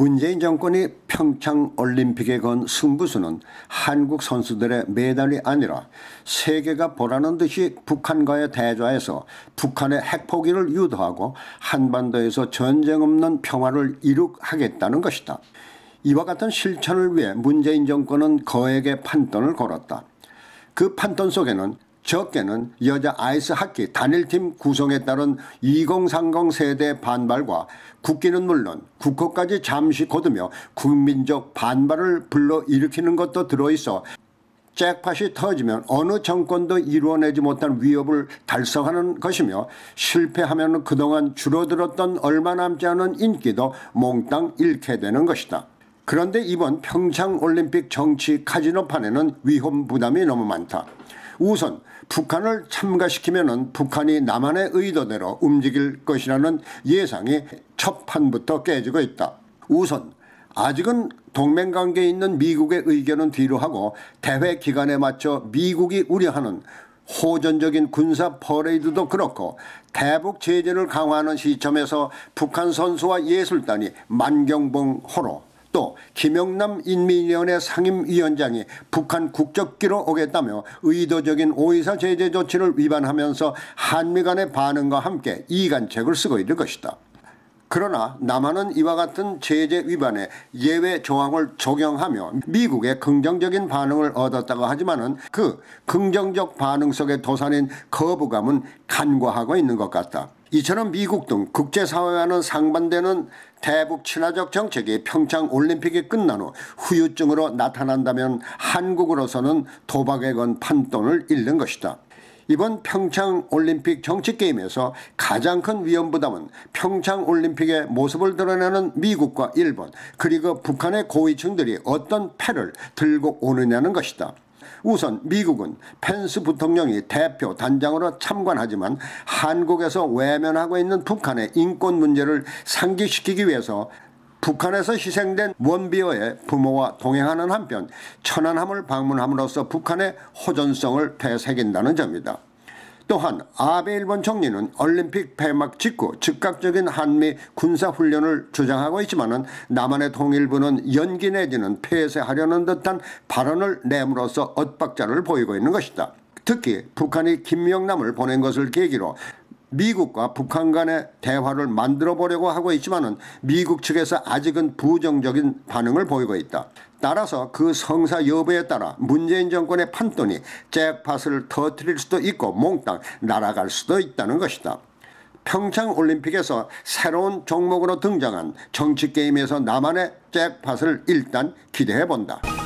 문재인 정권이 평창올림픽에 건 승부수는 한국 선수들의 메달이 아니라 세계가 보라는 듯이 북한과의 대좌에서 북한의 핵포기를 유도하고 한반도에서 전쟁 없는 평화를 이룩하겠다는 것이다. 이와 같은 실천을 위해 문재인 정권은 거액의 판돈을 걸었다. 그 판돈 속에는 적게는 여자 아이스하키 단일팀 구성에 따른 2030 세대 반발과 국기는 물론 국호까지 잠시 거두며 국민적 반발을 불러일으키는 것도 들어있어 잭팟이 터지면 어느 정권도 이루어내지 못한 위협을 달성하는 것이며 실패하면 그동안 줄어들었던 얼마 남지 않은 인기도 몽땅 잃게 되는 것이다. 그런데 이번 평창올림픽 정치 카지노판에는 위험 부담이 너무 많다. 우선 북한을 참가시키면 북한이 남한의 의도대로 움직일 것이라는 예상이 첫 판부터 깨지고 있다. 우선 아직은 동맹관계에 있는 미국의 의견은 뒤로 하고 대회 기간에 맞춰 미국이 우려하는 호전적인 군사 퍼레이드도 그렇고 대북 제재를 강화하는 시점에서 북한 선수와 예술단이 만경봉 호로 또 김영남 인민위원회 상임위원장이 북한 국적기로 오겠다며 의도적인 5.24 제재 조치를 위반하면서 한미 간의 반응과 함께 이간책을 쓰고 있는 것이다. 그러나 남한은 이와 같은 제재 위반에 예외 조항을 적용하며 미국의 긍정적인 반응을 얻었다고 하지만은 그 긍정적 반응 속에 도사린 거부감은 간과하고 있는 것 같다. 이처럼 미국 등 국제사회와는 상반되는 대북 친화적 정책이 평창올림픽이 끝난 후 후유증으로 나타난다면 한국으로서는 도박에 건 판돈을 잃는 것이다. 이번 평창올림픽 정치게임에서 가장 큰 위험부담은 평창올림픽의 모습을 드러내는 미국과 일본 그리고 북한의 고위층들이 어떤 패를 들고 오느냐는 것이다. 우선 미국은 펜스 부통령이 대표 단장으로 참관하지만 한국에서 외면하고 있는 북한의 인권 문제를 상기시키기 위해서 북한에서 희생된 원비어의 부모와 동행하는 한편 천안함을 방문함으로써 북한의 호전성을 되새긴다는 점이다. 또한 아베 일본 총리는 올림픽 폐막 직후 즉각적인 한미 군사훈련을 주장하고 있지만 남한의 통일부는 연기 내지는 폐쇄하려는 듯한 발언을 내므로써 엇박자를 보이고 있는 것이다. 특히 북한이 김영남을 보낸 것을 계기로 미국과 북한 간의 대화를 만들어 보려고 하고 있지만 미국 측에서 아직은 부정적인 반응을 보이고 있다. 따라서 그 성사 여부에 따라 문재인 정권의 판돈이 잭팟을 터뜨릴 수도 있고 몽땅 날아갈 수도 있다는 것이다. 평창올림픽에서 새로운 종목으로 등장한 정치게임에서 남한의 잭팟을 일단 기대해본다.